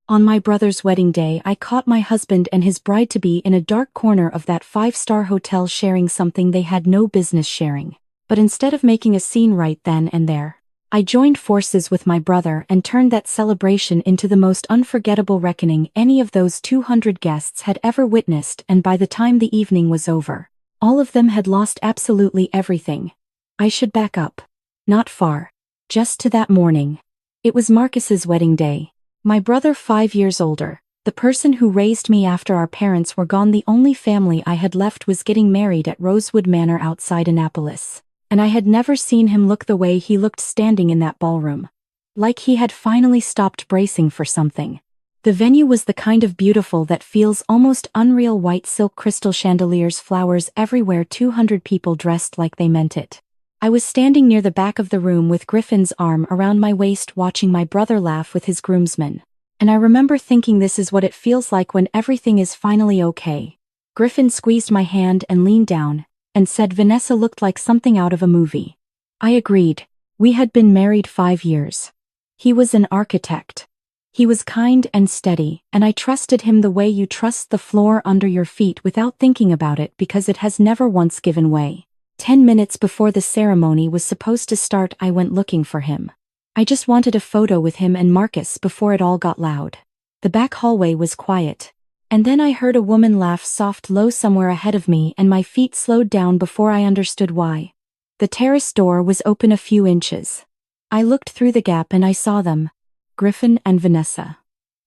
On my brother's wedding day, I caught my husband and his bride-to-be in a dark corner of that five-star hotel sharing something they had no business sharing. But instead of making a scene right then and there, I joined forces with my brother and turned that celebration into the most unforgettable reckoning any of those 200 guests had ever witnessed, and by the time the evening was over, all of them had lost absolutely everything. I should back up. Not far. Just to that morning. It was Marcus's wedding day. My brother 5 years older, the person who raised me after our parents were gone, the only family I had left, was getting married at Rosewood Manor outside Annapolis. And I had never seen him look the way he looked standing in that ballroom. Like he had finally stopped bracing for something. The venue was the kind of beautiful that feels almost unreal: white silk crystal chandeliers, flowers everywhere, 200 people dressed like they meant it. I was standing near the back of the room with Griffin's arm around my waist, watching my brother laugh with his groomsmen. And I remember thinking, this is what it feels like when everything is finally okay. Griffin squeezed my hand and leaned down, and said Vanessa looked like something out of a movie. I agreed. We had been married 5 years. He was an architect. He was kind and steady, and I trusted him the way you trust the floor under your feet without thinking about it, because it has never once given way. 10 minutes before the ceremony was supposed to start, I went looking for him. I just wanted a photo with him and Marcus before it all got loud. The back hallway was quiet. And then I heard a woman laugh, soft, low, somewhere ahead of me, and my feet slowed down before I understood why. The terrace door was open a few inches. I looked through the gap and I saw them. Griffin and Vanessa.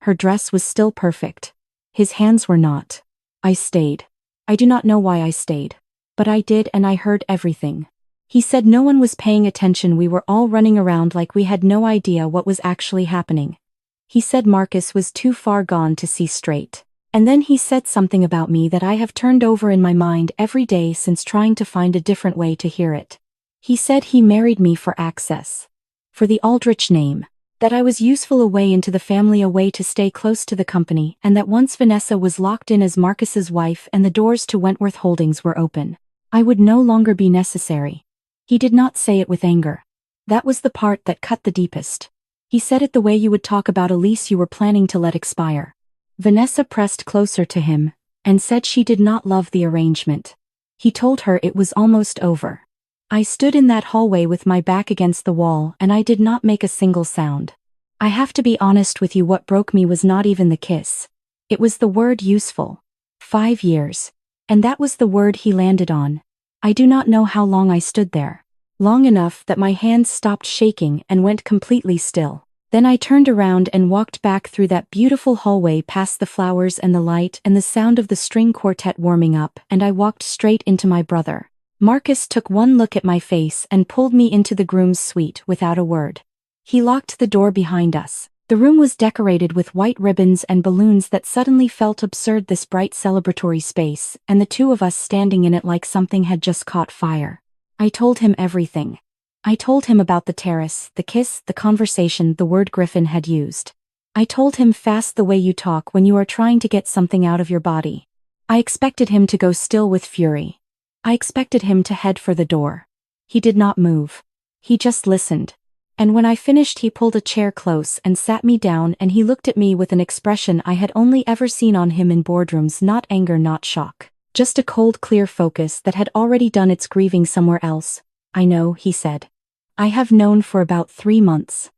Her dress was still perfect. His hands were not. I stayed. I do not know why I stayed. But I did, and I heard everything. He said no one was paying attention. We were all running around like we had no idea what was actually happening. He said Marcus was too far gone to see straight. And then he said something about me that I have turned over in my mind every day since, trying to find a different way to hear it. He said he married me for access. For the Aldrich name. That I was useful, a way into the family, a way to stay close to the company, and that once Vanessa was locked in as Marcus's wife and the doors to Wentworth Holdings were open, I would no longer be necessary. He did not say it with anger. That was the part that cut the deepest. He said it the way you would talk about a lease you were planning to let expire. Vanessa pressed closer to him, and said she did not love the arrangement. He told her it was almost over. I stood in that hallway with my back against the wall, and I did not make a single sound. I have to be honest with you, what broke me was not even the kiss. It was the word useful. 5 years. And that was the word he landed on. I do not know how long I stood there. Long enough that my hands stopped shaking and went completely still. Then I turned around and walked back through that beautiful hallway, past the flowers and the light and the sound of the string quartet warming up, and I walked straight into my brother. Marcus took one look at my face and pulled me into the groom's suite without a word. He locked the door behind us. The room was decorated with white ribbons and balloons that suddenly felt absurd, this bright celebratory space, and the two of us standing in it like something had just caught fire. I told him everything. I told him about the terrace, the kiss, the conversation, the word Griffin had used. I told him fast, the way you talk when you are trying to get something out of your body. I expected him to go still with fury. I expected him to head for the door. He did not move. He just listened. And when I finished, he pulled a chair close and sat me down, and he looked at me with an expression I had only ever seen on him in boardrooms, not anger, not shock. Just a cold, clear focus that had already done its grieving somewhere else. I know, he said. I have known for about 3 months.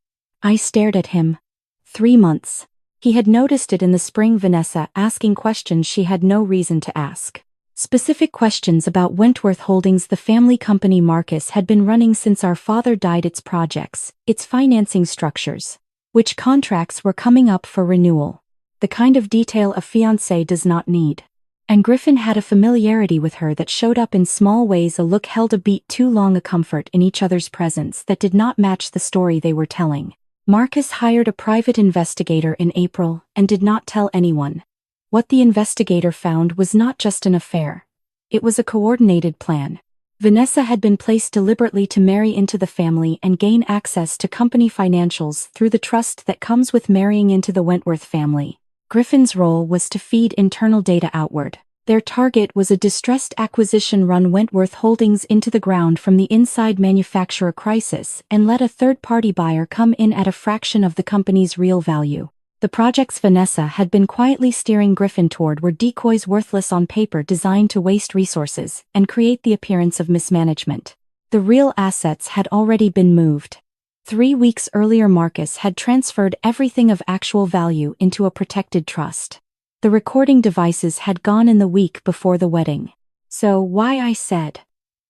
I stared at him. 3 months. He had noticed it in the spring, Vanessa asking questions she had no reason to ask. Specific questions about Wentworth Holdings, the family company Marcus had been running since our father died, its projects, its financing structures, which contracts were coming up for renewal. The kind of detail a fiancé does not need. And Griffin had a familiarity with her that showed up in small ways, a look held a beat too long, a comfort in each other's presence that did not match the story they were telling. Marcus hired a private investigator in April and did not tell anyone. What the investigator found was not just an affair. It was a coordinated plan. Vanessa had been placed deliberately to marry into the family and gain access to company financials through the trust that comes with marrying into the Wentworth family. Griffin's role was to feed internal data outward. Their target was a distressed acquisition, run Wentworth Holdings into the ground from the inside, manufacture a crisis, and let a third-party buyer come in at a fraction of the company's real value. The projects Vanessa had been quietly steering Griffin toward were decoys worthless on paper designed to waste resources and create the appearance of mismanagement. The real assets had already been moved. 3 weeks earlier Marcus had transferred everything of actual value into a protected trust. The recording devices had gone in the week before the wedding. So why, I said.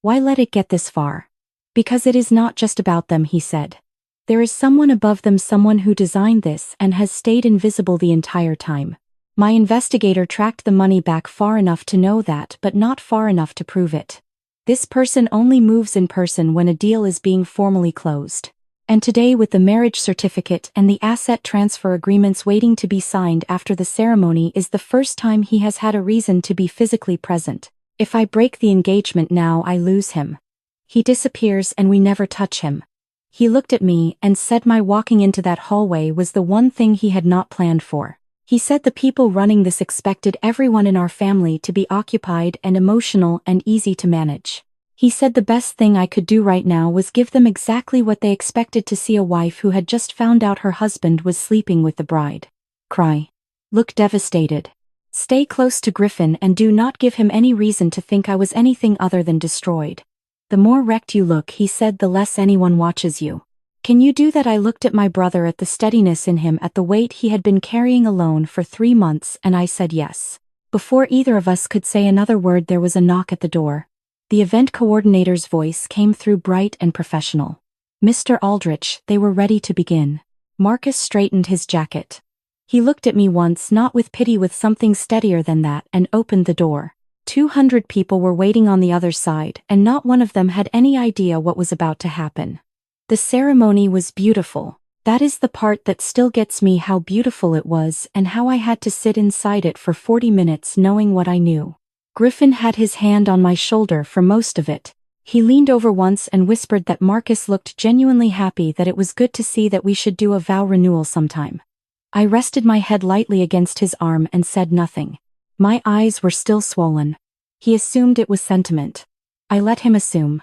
Why let it get this far? Because it is not just about them, he said. There is someone above them, someone who designed this and has stayed invisible the entire time. My investigator tracked the money back far enough to know that, but not far enough to prove it. This person only moves in person when a deal is being formally closed. And today, with the marriage certificate and the asset transfer agreements waiting to be signed after the ceremony, is the first time he has had a reason to be physically present. If I break the engagement now, I lose him. He disappears and we never touch him. He looked at me and said my walking into that hallway was the one thing he had not planned for. He said the people running this expected everyone in our family to be occupied and emotional and easy to manage. He said the best thing I could do right now was give them exactly what they expected to see: a wife who had just found out her husband was sleeping with the bride. Cry. Look devastated. Stay close to Griffin and do not give him any reason to think I was anything other than destroyed. The more wrecked you look, he said, the less anyone watches you. Can you do that? I looked at my brother, at the steadiness in him, at the weight he had been carrying alone for 3 months, and I said yes. Before either of us could say another word, there was a knock at the door. The event coordinator's voice came through, bright and professional. Mr. Aldrich, they were ready to begin. Marcus straightened his jacket. He looked at me once, not with pity, with something steadier than that, and opened the door. 200 people were waiting on the other side, and not one of them had any idea what was about to happen. The ceremony was beautiful. That is the part that still gets me, how beautiful it was and how I had to sit inside it for 40 minutes knowing what I knew. Griffin had his hand on my shoulder for most of it. He leaned over once and whispered that Marcus looked genuinely happy, that it was good to see, that we should do a vow renewal sometime. I rested my head lightly against his arm and said nothing. My eyes were still swollen. He assumed it was sentiment. I let him assume.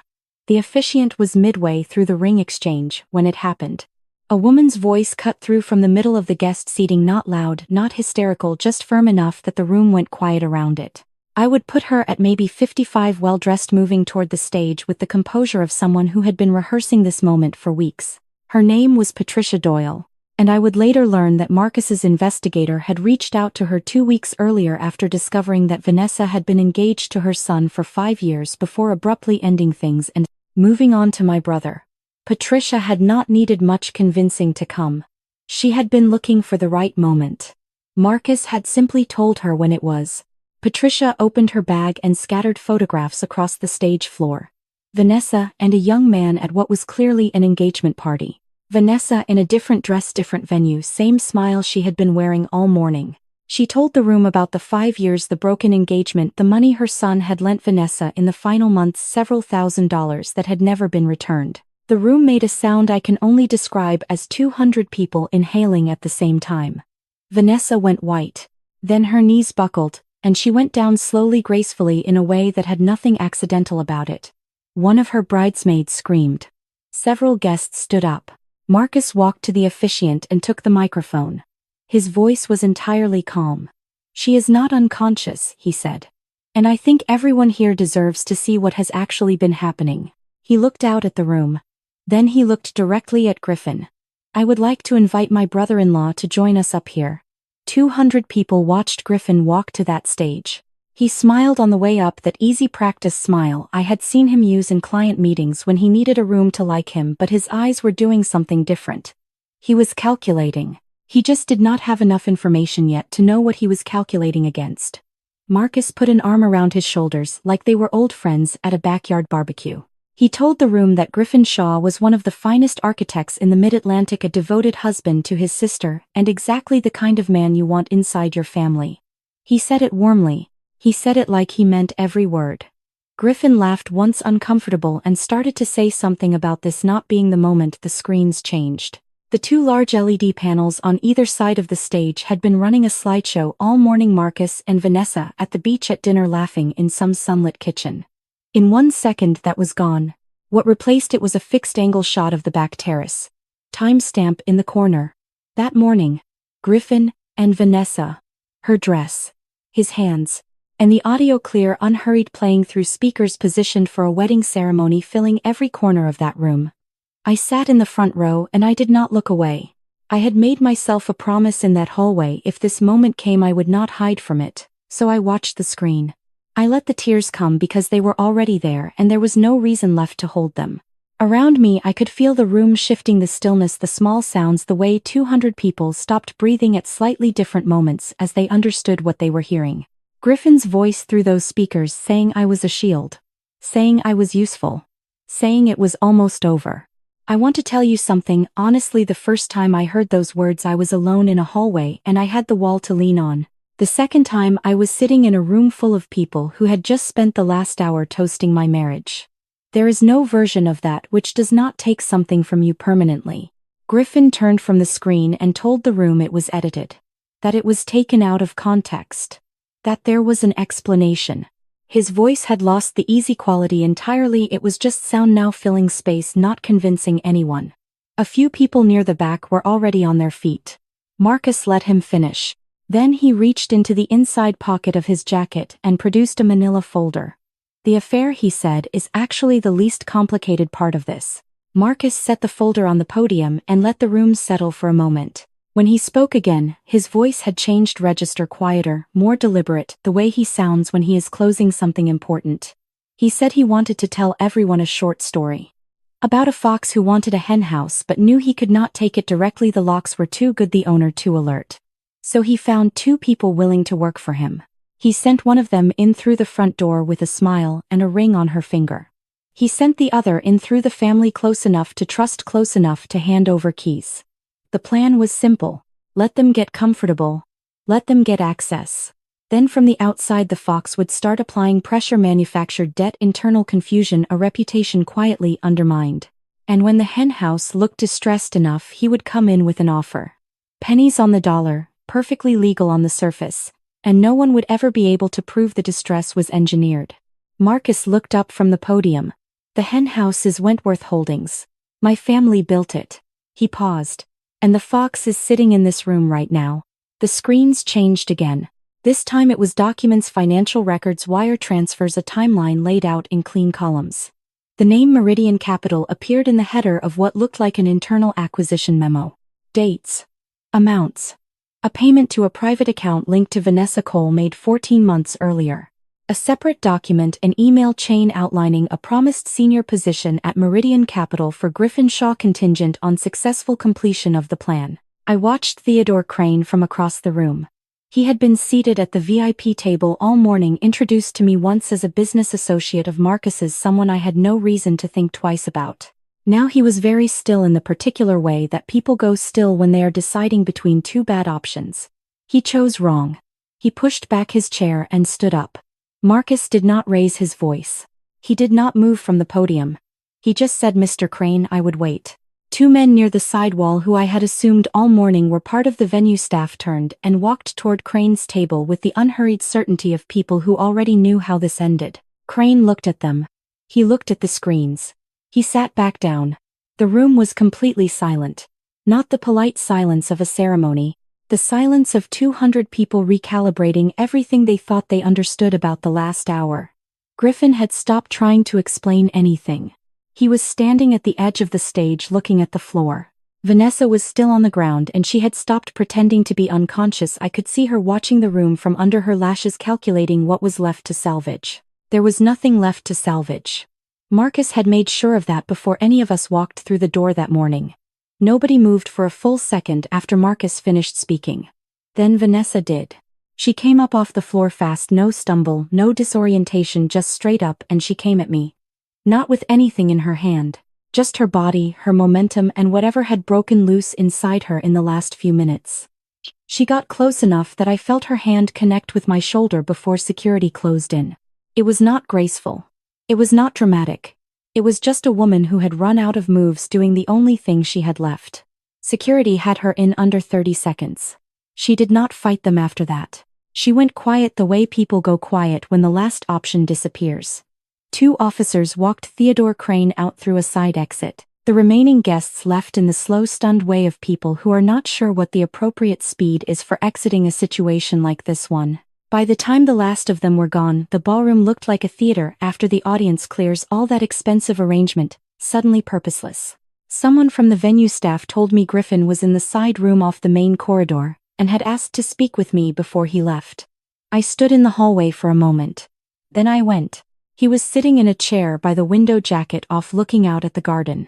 The officiant was midway through the ring exchange when it happened. A woman's voice cut through from the middle of the guest seating, not loud, not hysterical, just firm enough that the room went quiet around it. I would put her at maybe 55, well-dressed, moving toward the stage with the composure of someone who had been rehearsing this moment for weeks. Her name was Patricia Doyle. And I would later learn that Marcus's investigator had reached out to her 2 weeks earlier after discovering that Vanessa had been engaged to her son for 5 years before abruptly ending things and moving on to my brother. Patricia had not needed much convincing to come. She had been looking for the right moment. Marcus had simply told her when it was. Patricia opened her bag and scattered photographs across the stage floor. Vanessa and a young man at what was clearly an engagement party. Vanessa in a different dress, different venue, same smile she had been wearing all morning. She told the room about the 5 years, the broken engagement, the money her son had lent Vanessa in the final months, several $1,000s that had never been returned. The room made a sound I can only describe as 200 people inhaling at the same time. Vanessa went white. Then her knees buckled, and she went down slowly, gracefully, in a way that had nothing accidental about it. One of her bridesmaids screamed. Several guests stood up. Marcus walked to the officiant and took the microphone. His voice was entirely calm. "She is not unconscious," he said. "And I think everyone here deserves to see what has actually been happening." He looked out at the room. Then he looked directly at Griffin. "I would like to invite my brother-in-law to join us up here." 200 people watched Griffin walk to that stage. He smiled on the way up, that easy practice smile I had seen him use in client meetings when he needed a room to like him, but his eyes were doing something different. He was calculating. He just did not have enough information yet to know what he was calculating against. Marcus put an arm around his shoulders like they were old friends at a backyard barbecue. He told the room that Griffin Shaw was one of the finest architects in the Mid-Atlantic, a devoted husband to his sister, and exactly the kind of man you want inside your family. He said it warmly. He said it like he meant every word. Griffin laughed once, uncomfortable, and started to say something about this not being the moment. The screens changed. The 2 large LED panels on either side of the stage had been running a slideshow all morning. Marcus and Vanessa at the beach at dinner, laughing in some sunlit kitchen. In 1 second that was gone. What replaced it was a fixed-angle shot of the back terrace. Timestamp in the corner. That morning. Griffin, and Vanessa. Her dress. His hands. And the audio clear, unhurried playing through speakers positioned for a wedding ceremony filling every corner of that room. I sat in the front row and I did not look away. I had made myself a promise in that hallway if this moment came I would not hide from it, so I watched the screen. I let the tears come because they were already there and there was no reason left to hold them. Around me I could feel the room shifting, the stillness, the small sounds, the way 200 people stopped breathing at slightly different moments as they understood what they were hearing. Griffin's voice through those speakers saying I was a shield. Saying I was useful. Saying it was almost over. I want to tell you something, honestly the first time I heard those words I was alone in a hallway and I had the wall to lean on. The second time I was sitting in a room full of people who had just spent the last hour toasting my marriage. There is no version of that which does not take something from you permanently. Griffin turned from the screen and told the room it was edited. That it was taken out of context. That there was an explanation. His voice had lost the easy quality entirely, it was just sound now filling space, not convincing anyone. A few people near the back were already on their feet. Marcus let him finish. Then he reached into the inside pocket of his jacket and produced a manila folder. The affair, he said, is actually the least complicated part of this. Marcus set the folder on the podium and let the room settle for a moment. When he spoke again, his voice had changed register, quieter, more deliberate, the way he sounds when he is closing something important. He said he wanted to tell everyone a short story. About a fox who wanted a hen house but knew he could not take it directly, the locks were too good, the owner too alert. So he found two people willing to work for him. He sent one of them in through the front door with a smile and a ring on her finger. He sent the other in through the family, close enough to trust, close enough to hand over keys. The plan was simple. Let them get comfortable. Let them get access. Then from the outside the fox would start applying pressure, manufactured debt, internal confusion, a reputation quietly undermined. And when the hen house looked distressed enough, he would come in with an offer. Pennies on the dollar, perfectly legal on the surface, and no one would ever be able to prove the distress was engineered. Marcus looked up from the podium. The hen house is Wentworth Holdings. My family built it. He paused. And the fox is sitting in this room right now. The screens changed again. This time it was documents, financial records, wire transfers, a timeline laid out in clean columns. The name Meridian Capital appeared in the header of what looked like an internal acquisition memo. Dates. Amounts. A payment to a private account linked to Vanessa Cole made 14 months earlier. A separate document, an email chain outlining a promised senior position at Meridian Capital for Griffin Shaw contingent on successful completion of the plan. I watched Theodore Crane from across the room. He had been seated at the VIP table all morning, introduced to me once as a business associate of Marcus's, someone I had no reason to think twice about. Now he was very still in the particular way that people go still when they are deciding between two bad options. He chose wrong. He pushed back his chair and stood up. Marcus did not raise his voice. He did not move from the podium. He just said, "Mr. Crane, I would wait." Two men near the side wall who I had assumed all morning were part of the venue staff turned and walked toward Crane's table with the unhurried certainty of people who already knew how this ended. Crane looked at them. He looked at the screens. He sat back down. The room was completely silent. Not the polite silence of a ceremony. The silence of 200 people recalibrating everything they thought they understood about the last hour. Griffin had stopped trying to explain anything. He was standing at the edge of the stage looking at the floor. Vanessa was still on the ground and she had stopped pretending to be unconscious. I could see her watching the room from under her lashes, calculating what was left to salvage. There was nothing left to salvage. Marcus had made sure of that before any of us walked through the door that morning. Nobody moved for a full second after Marcus finished speaking. Then Vanessa did. She came up off the floor fast, no stumble, no disorientation, just straight up, and she came at me. Not with anything in her hand, just her body, her momentum, and whatever had broken loose inside her in the last few minutes. She got close enough that I felt her hand connect with my shoulder before security closed in. It was not graceful. It was not dramatic. It was just a woman who had run out of moves doing the only thing she had left. Security had her in under 30 seconds. She did not fight them after that. She went quiet the way people go quiet when the last option disappears. Two officers walked Theodore Crane out through a side exit. The remaining guests left in the slow, stunned way of people who are not sure what the appropriate speed is for exiting a situation like this one. By the time the last of them were gone, the ballroom looked like a theater after the audience clears all that expensive arrangement, suddenly purposeless. Someone from the venue staff told me Griffin was in the side room off the main corridor, and had asked to speak with me before he left. I stood in the hallway for a moment. Then I went. He was sitting in a chair by the window jacket off looking out at the garden.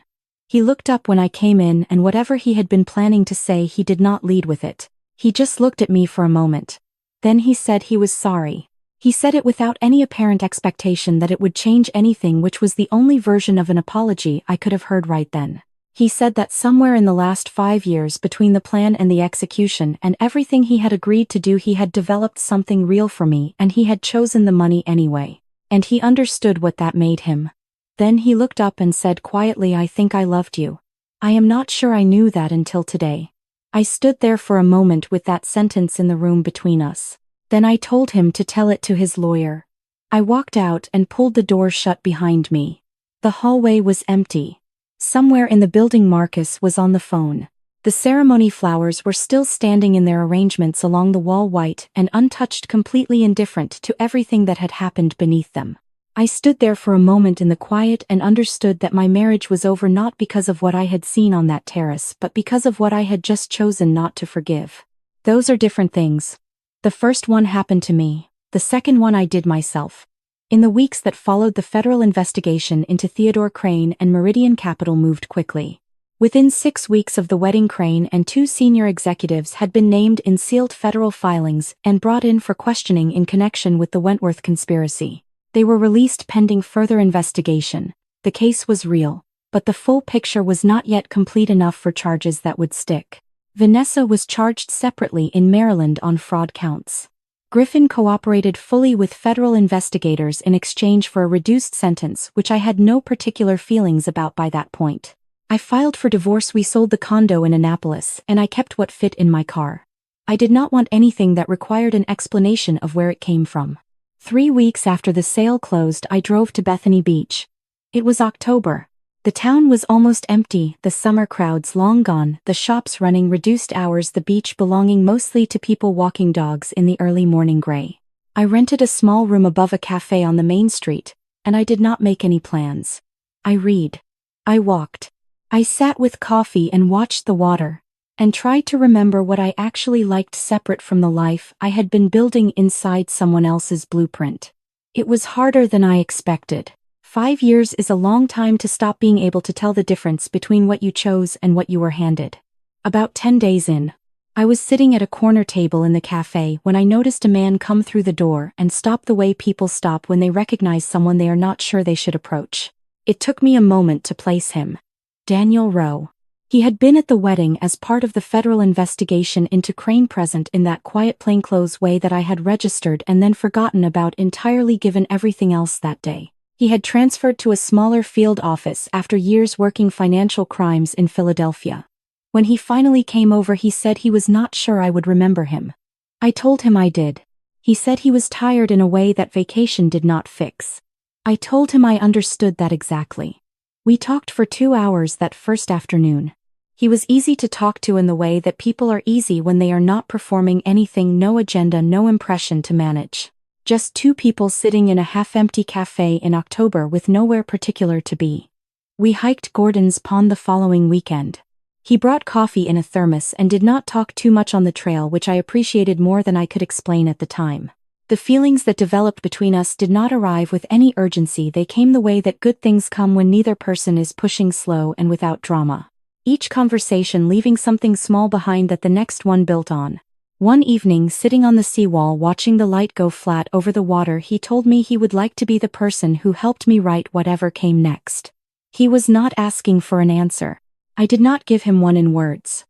He looked up when I came in, and whatever he had been planning to say, he did not lead with it. He just looked at me for a moment. Then he said he was sorry. He said it without any apparent expectation that it would change anything, which was the only version of an apology I could have heard right then. He said that somewhere in the last 5 years between the plan and the execution and everything he had agreed to do, he had developed something real for me, and he had chosen the money anyway. And he understood what that made him. Then he looked up and said quietly, "I think I loved you." I am not sure I knew that until today. I stood there for a moment with that sentence in the room between us. Then I told him to tell it to his lawyer. I walked out and pulled the door shut behind me. The hallway was empty. Somewhere in the building Marcus was on the phone. The ceremony flowers were still standing in their arrangements along the wall, white and untouched, completely indifferent to everything that had happened beneath them. I stood there for a moment in the quiet and understood that my marriage was over, not because of what I had seen on that terrace, but because of what I had just chosen not to forgive. Those are different things. The first one happened to me. The second one I did myself. In the weeks that followed, the federal investigation into Theodore Crane and Meridian Capital moved quickly. Within 6 weeks of the wedding, Crane and 2 senior executives had been named in sealed federal filings and brought in for questioning in connection with the Wentworth conspiracy. They were released pending further investigation. The case was real, but the full picture was not yet complete enough for charges that would stick. Vanessa was charged separately in Maryland on fraud counts. Griffin cooperated fully with federal investigators in exchange for a reduced sentence, which I had no particular feelings about by that point. I filed for divorce. We sold the condo in Annapolis, and I kept what fit in my car. I did not want anything that required an explanation of where it came from. 3 weeks after the sale closed, I drove to Bethany Beach. It was October. The town was almost empty, the summer crowds long gone, the shops running reduced hours, the beach belonging mostly to people walking dogs in the early morning gray. I rented a small room above a cafe on the main street, and I did not make any plans. I read. I walked. I sat with coffee and watched the water, and tried to remember what I actually liked separate from the life I had been building inside someone else's blueprint. It was harder than I expected. 5 years is a long time to stop being able to tell the difference between what you chose and what you were handed. About 10 days in, I was sitting at a corner table in the cafe when I noticed a man come through the door and stop the way people stop when they recognize someone they are not sure they should approach. It took me a moment to place him. Daniel Rowe. He had been at the wedding as part of the federal investigation into Crane, present in that quiet plainclothes way that I had registered and then forgotten about entirely given everything else that day. He had transferred to a smaller field office after years working financial crimes in Philadelphia. When he finally came over, he said he was not sure I would remember him. I told him I did. He said he was tired in a way that vacation did not fix. I told him I understood that exactly. We talked for 2 hours that first afternoon. He was easy to talk to in the way that people are easy when they are not performing anything, no agenda, no impression to manage. Just 2 people sitting in a half-empty cafe in October with nowhere particular to be. We hiked Gordon's Pond the following weekend. He brought coffee in a thermos and did not talk too much on the trail, which I appreciated more than I could explain at the time. The feelings that developed between us did not arrive with any urgency. They came the way that good things come when neither person is pushing, slow and without drama. Each conversation leaving something small behind that the next one built on. One evening, sitting on the seawall watching the light go flat over the water, he told me he would like to be the person who helped me write whatever came next. He was not asking for an answer. I did not give him one in words.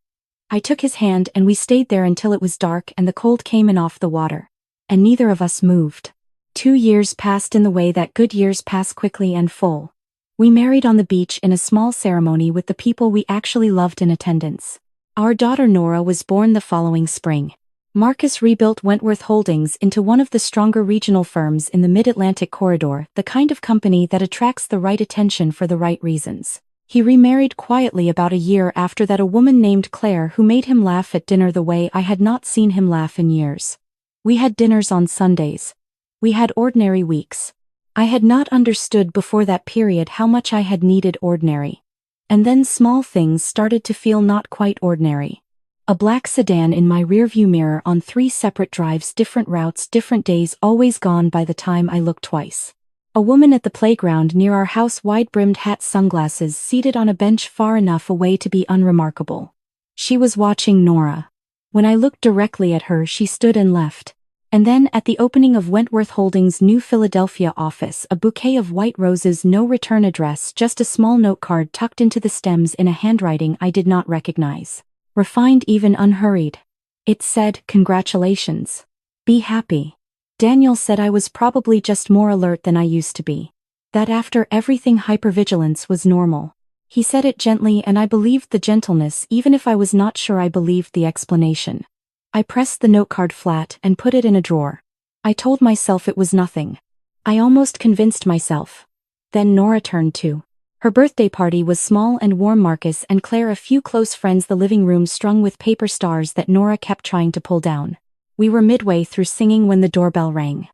I took his hand and we stayed there until it was dark and the cold came in off the water. And neither of us moved. 2 years passed in the way that good years pass quickly and full. We married on the beach in a small ceremony with the people we actually loved in attendance. Our daughter Nora was born the following spring. Marcus rebuilt Wentworth Holdings into one of the stronger regional firms in the Mid-Atlantic corridor, the kind of company that attracts the right attention for the right reasons. He remarried quietly about a year after that, a woman named Claire who made him laugh at dinner the way I had not seen him laugh in years. We had dinners on Sundays. We had ordinary weeks. I had not understood before that period how much I had needed ordinary. And then small things started to feel not quite ordinary. A black sedan in my rearview mirror on 3 separate drives, different routes, different days, always gone by the time I looked twice. A woman at the playground near our house, wide-brimmed hat, sunglasses, seated on a bench far enough away to be unremarkable. She was watching Nora. When I looked directly at her, she stood and left. And then, at the opening of Wentworth Holdings' new Philadelphia office, a bouquet of white roses, no return address, just a small note card tucked into the stems in a handwriting I did not recognize. Refined, even unhurried. It said, "Congratulations. Be happy." Daniel said I was probably just more alert than I used to be. That after everything hypervigilance was normal. He said it gently, and I believed the gentleness even if I was not sure I believed the explanation. I pressed the note card flat and put it in a drawer. I told myself it was nothing. I almost convinced myself. Then Nora turned too. Her birthday party was small and warm. Marcus and Claire, a few close friends, the living room strung with paper stars that Nora kept trying to pull down. We were midway through singing when the doorbell rang.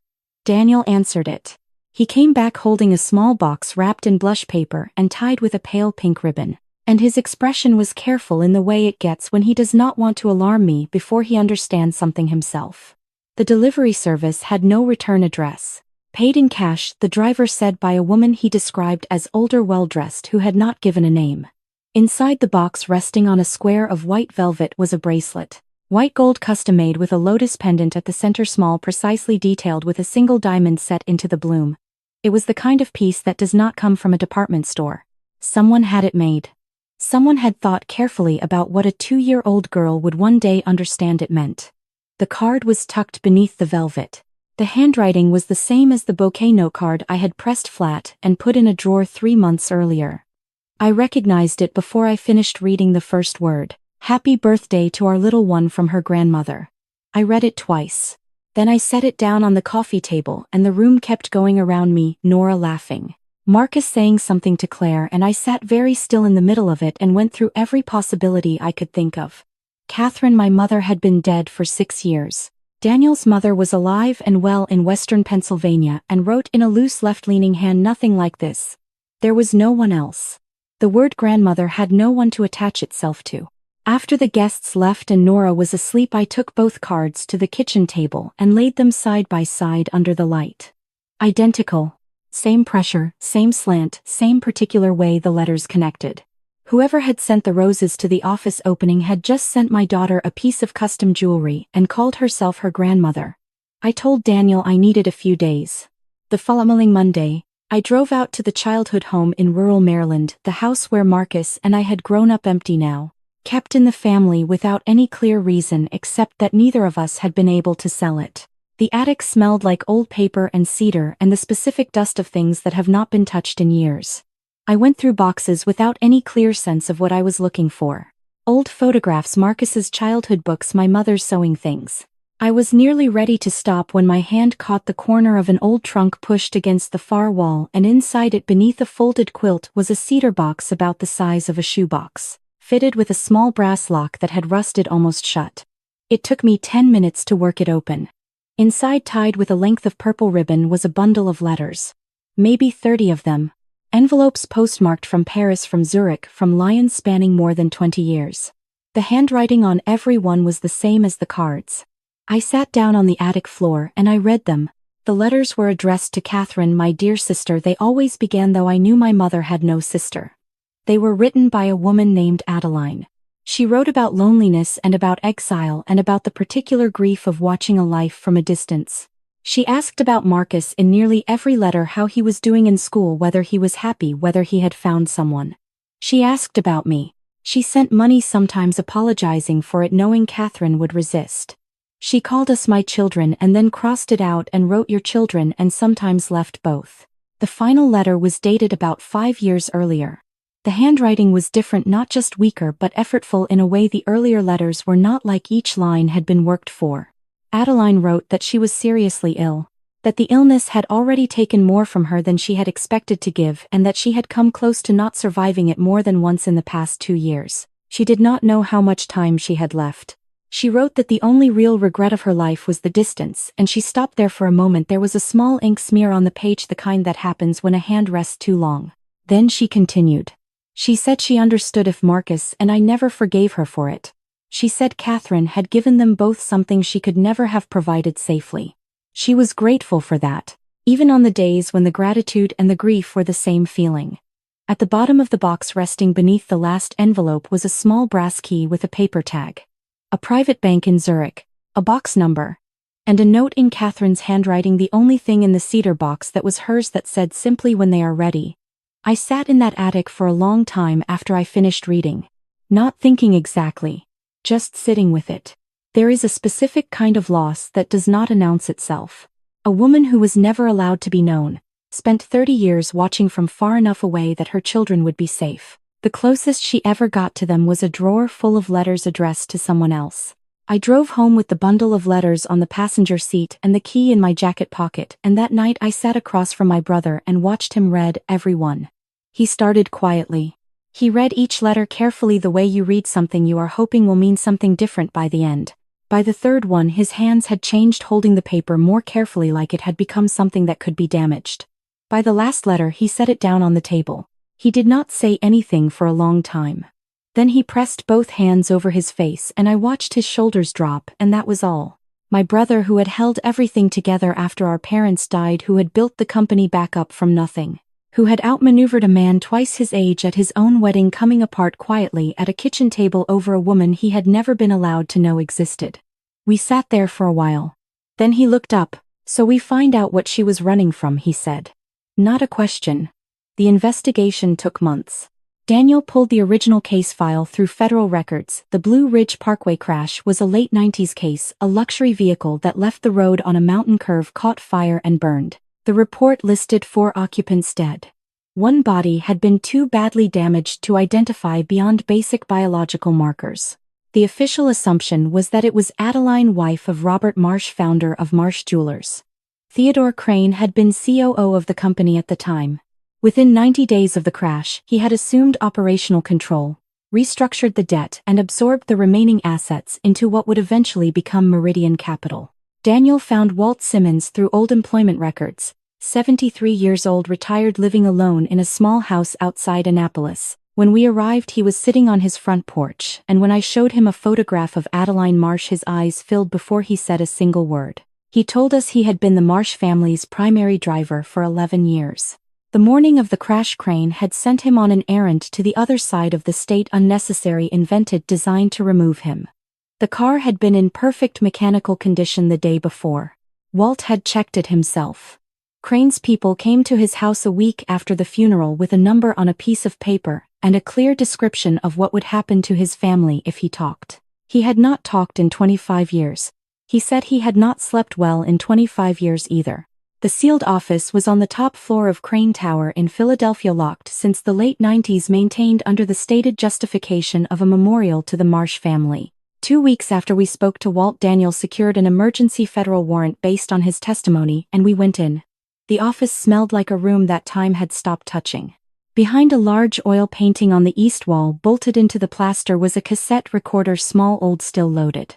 Daniel answered it. He came back holding a small box wrapped in blush paper and tied with a pale pink ribbon. And his expression was careful in the way it gets when he does not want to alarm me before he understands something himself. The delivery service had no return address. Paid in cash, the driver said, by a woman he described as older, well-dressed, who had not given a name. Inside the box, resting on a square of white velvet, was a bracelet. White gold, custom-made, with a lotus pendant at the center, small, precisely detailed, with a single diamond set into the bloom. It was the kind of piece that does not come from a department store. Someone had it made. Someone had thought carefully about what a 2-year-old girl would one day understand it meant. The card was tucked beneath the velvet. The handwriting was the same as the bouquet note card I had pressed flat and put in a drawer 3 months earlier. I recognized it before I finished reading the first word. "Happy birthday to our little one," from her grandmother. I read it twice. Then I set it down on the coffee table, and the room kept going around me, Nora laughing, Marcus saying something to Claire, and I sat very still in the middle of it and went through every possibility I could think of. Catherine, my mother, had been dead for 6 years. Daniel's mother was alive and well in western Pennsylvania and wrote in a loose left-leaning hand, "Nothing like this." There was no one else. The word grandmother had no one to attach itself to. After the guests left and Nora was asleep, I took both cards to the kitchen table and laid them side by side under the light. Identical. Same pressure, same slant, same particular way the letters connected. Whoever had sent the roses to the office opening had just sent my daughter a piece of custom jewelry and called herself her grandmother. I told Daniel I needed a few days. The following Monday, I drove out to the childhood home in rural Maryland, the house where Marcus and I had grown up, empty now, kept in the family without any clear reason except that neither of us had been able to sell it. The attic smelled like old paper and cedar and the specific dust of things that have not been touched in years. I went through boxes without any clear sense of what I was looking for. Old photographs, Marcus's childhood books, my mother's sewing things. I was nearly ready to stop when my hand caught the corner of an old trunk pushed against the far wall, and inside it, beneath a folded quilt, was a cedar box about the size of a shoebox, fitted with a small brass lock that had rusted almost shut. It took me 10 minutes to work it open. Inside, tied with a length of purple ribbon, was a bundle of letters. Maybe 30 of them. Envelopes postmarked from Paris, from Zurich, from Lyon, spanning more than 20 years. The handwriting on every one was the same as the cards. I sat down on the attic floor and I read them. The letters were addressed to Catherine, my dear sister. They always began, though I knew my mother had no sister. They were written by a woman named Adeline. She wrote about loneliness and about exile and about the particular grief of watching a life from a distance. She asked about Marcus in nearly every letter, how he was doing in school, whether he was happy, whether he had found someone. She asked about me. She sent money, sometimes apologizing for it, knowing Catherine would resist. She called us my children and then crossed it out and wrote your children, and sometimes left both. The final letter was dated about 5 years earlier. The handwriting was different, not just weaker but effortful in a way the earlier letters were not, like each line had been worked for. Adeline wrote that she was seriously ill. that the illness had already taken more from her than she had expected to give and that she had come close to not surviving it more than once in the past 2 years. She did not know how much time she had left. She wrote that the only real regret of her life was the distance, and she stopped there for a moment. There was a small ink smear on the page, the kind that happens when a hand rests too long. Then she continued. She said she understood if Marcus and I never forgave her for it. She said Catherine had given them both something she could never have provided safely. She was grateful for that, even on the days when the gratitude and the grief were the same feeling. At the bottom of the box resting beneath the last envelope was a small brass key with a paper tag. A private bank in Zurich, a box number, and a note in Catherine's handwriting, the only thing in the cedar box that was hers, that said simply, "When they are ready." I sat in that attic for a long time after I finished reading. Not thinking exactly, just sitting with it. There is a specific kind of loss that does not announce itself. A woman who was never allowed to be known, spent 30 years watching from far enough away that her children would be safe. The closest she ever got to them was a drawer full of letters addressed to someone else. I drove home with the bundle of letters on the passenger seat and the key in my jacket pocket, and that night I sat across from my brother and watched him read every one. He started quietly. He read each letter carefully, the way you read something you are hoping will mean something different by the end. By the third one, his hands had changed, holding the paper more carefully, like it had become something that could be damaged. By the last letter, he set it down on the table. He did not say anything for a long time. Then he pressed both hands over his face and I watched his shoulders drop, and that was all. My brother, who had held everything together after our parents died, who had built the company back up from nothing, who had outmaneuvered a man twice his age at his own wedding, coming apart quietly at a kitchen table over a woman he had never been allowed to know existed. We sat there for a while. Then he looked up. "So we find out what she was running from," he said. Not a question. The investigation took months. Daniel pulled the original case file through federal records. The Blue Ridge Parkway crash was a late 90s case. A luxury vehicle that left the road on a mountain curve caught fire and burned. The report listed 4 occupants dead. One body had been too badly damaged to identify beyond basic biological markers. The official assumption was that it was Adeline, wife of Robert Marsh, founder of Marsh Jewelers. Theodore Crane had been COO of the company at the time. Within 90 days of the crash, he had assumed operational control, restructured the debt, and absorbed the remaining assets into what would eventually become Meridian Capital. Daniel found Walt Simmons through old employment records, 73 years old, retired, living alone in a small house outside Annapolis. When we arrived, he was sitting on his front porch, and when I showed him a photograph of Adeline Marsh, his eyes filled before he said a single word. He told us he had been the Marsh family's primary driver for 11 years. The morning of the crash, Crane had sent him on an errand to the other side of the state, unnecessary, invented, designed to remove him. The car had been in perfect mechanical condition the day before. Walt had checked it himself. Crane's people came to his house a week after the funeral with a number on a piece of paper and a clear description of what would happen to his family if he talked. He had not talked in 25 years. He said he had not slept well in 25 years either. The sealed office was on the top floor of Crane Tower in Philadelphia, locked since the late 90s, maintained under the stated justification of a memorial to the Marsh family. 2 weeks after we spoke to Walt, Daniel secured an emergency federal warrant based on his testimony, and we went in. The office smelled like a room that time had stopped touching. Behind a large oil painting on the east wall, bolted into the plaster, was a cassette recorder, small, old, still loaded.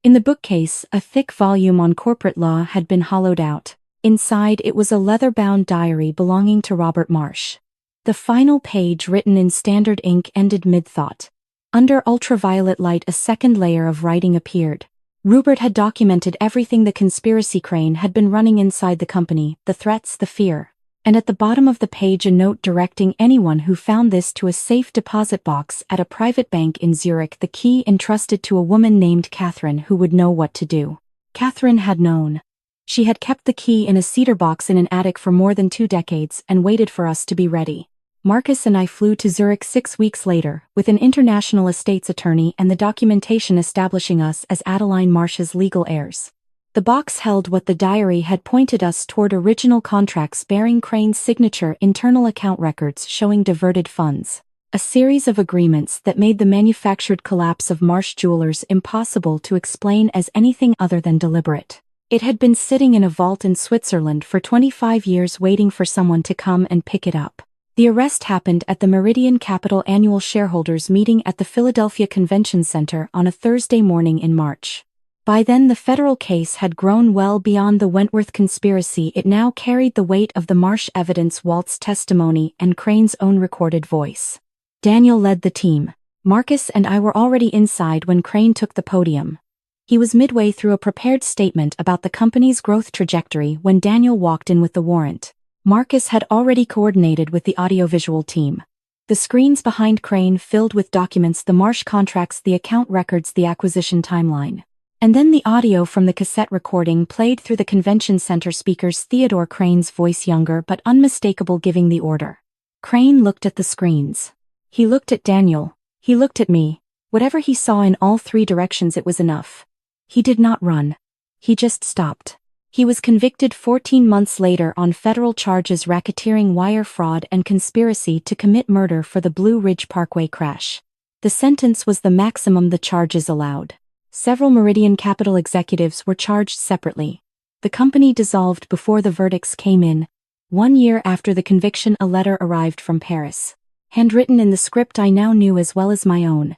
In the bookcase, a thick volume on corporate law had been hollowed out. Inside it was a leather-bound diary belonging to Robert Marsh. The final page, written in standard ink, ended mid-thought. Under ultraviolet light, a second layer of writing appeared. Rupert had documented everything the conspiracy Crane had been running inside the company, the threats, the fear. And at the bottom of the page, a note directing anyone who found this to a safe deposit box at a private bank in Zurich, the key entrusted to a woman named Catherine, who would know what to do. Catherine had known. She had kept the key in a cedar box in an attic for more than 2 decades and waited for us to be ready. Marcus and I flew to Zurich 6 weeks later, with an international estates attorney and the documentation establishing us as Adeline Marsh's legal heirs. The box held what the diary had pointed us toward: original contracts bearing Crane's signature, internal account records showing diverted funds, a series of agreements that made the manufactured collapse of Marsh Jewelers impossible to explain as anything other than deliberate. It had been sitting in a vault in Switzerland for 25 years waiting for someone to come and pick it up. The arrest happened at the Meridian Capital annual shareholders meeting at the Philadelphia Convention Center on a Thursday morning in March. By then the federal case had grown well beyond the Wentworth conspiracy. It now carried the weight of the Marsh evidence, Walt's testimony, and Crane's own recorded voice. Daniel led the team. Marcus and I were already inside when Crane took the podium. He was midway through a prepared statement about the company's growth trajectory when Daniel walked in with the warrant. Marcus had already coordinated with the audiovisual team. The screens behind Crane filled with documents, the Marsh contracts, the account records, the acquisition timeline. And then the audio from the cassette recording played through the convention center speakers, Theodore Crane's voice, younger but unmistakable, giving the order. Crane looked at the screens. He looked at Daniel. He looked at me. Whatever he saw in all three directions, it was enough. He did not run. He just stopped. He was convicted 14 months later on federal charges: racketeering, wire fraud, and conspiracy to commit murder for the Blue Ridge Parkway crash. The sentence was the maximum the charges allowed. Several Meridian Capital executives were charged separately. The company dissolved before the verdicts came in. 1 year after the conviction, a letter arrived from Paris. Handwritten in the script I now knew as well as my own.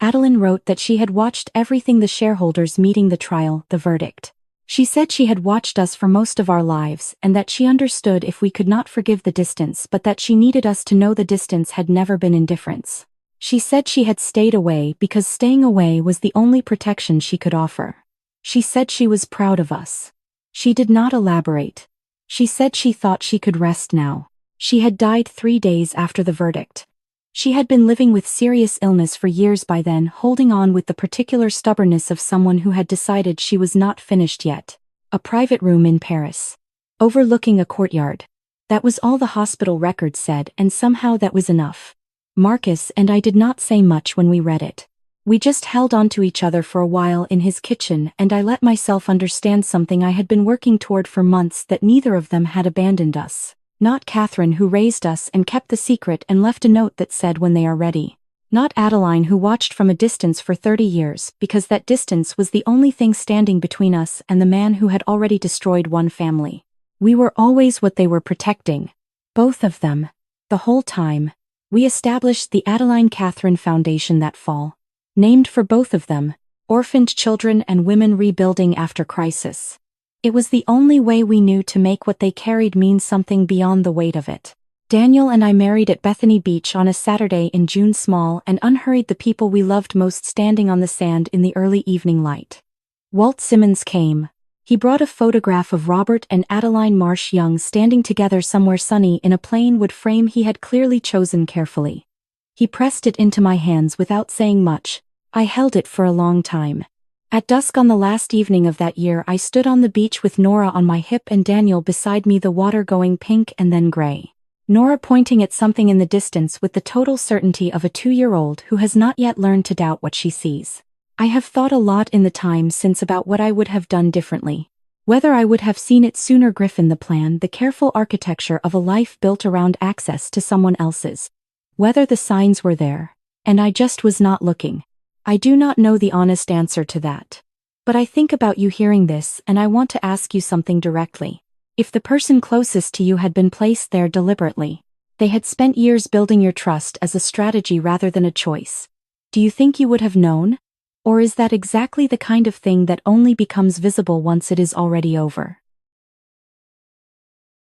Adeline wrote that she had watched everything: the shareholders meeting, the trial, the verdict. She said she had watched us for most of our lives and that she understood if we could not forgive the distance, but that she needed us to know the distance had never been indifference. She said she had stayed away because staying away was the only protection she could offer. She said she was proud of us. She did not elaborate. She said she thought she could rest now. She had died 3 days after the verdict. She had been living with serious illness for years by then, holding on with the particular stubbornness of someone who had decided she was not finished yet. A private room in Paris, overlooking a courtyard. That was all the hospital record said, and somehow that was enough. Marcus and I did not say much when we read it. We just held on to each other for a while in his kitchen, and I let myself understand something I had been working toward for months: that neither of them had abandoned us. Not Catherine, who raised us and kept the secret and left a note that said when they are ready. Not Adeline, who watched from a distance for 30 years, because that distance was the only thing standing between us and the man who had already destroyed one family. We were always what they were protecting. Both of them. The whole time. We established the Adeline Catherine Foundation that fall. Named for both of them, orphaned children and women rebuilding after crisis. It was the only way we knew to make what they carried mean something beyond the weight of it. Daniel and I married at Bethany Beach on a Saturday in June, small and unhurried, the people we loved most standing on the sand in the early evening light. Walt Simmons came. He brought a photograph of Robert and Adeline Marsh Young standing together somewhere sunny in a plain wood frame he had clearly chosen carefully. He pressed it into my hands without saying much. I held it for a long time. At dusk on the last evening of that year, I stood on the beach with Nora on my hip and Daniel beside me, the water going pink and then gray. Nora pointing at something in the distance with the total certainty of a 2-year-old who has not yet learned to doubt what she sees. I have thought a lot in the time since about what I would have done differently. Whether I would have seen it sooner. Griffin, the plan, the careful architecture of a life built around access to someone else's. Whether the signs were there, and I just was not looking. I do not know the honest answer to that. But I think about you hearing this, and I want to ask you something directly. If the person closest to you had been placed there deliberately, they had spent years building your trust as a strategy rather than a choice, do you think you would have known? Or is that exactly the kind of thing that only becomes visible once it is already over?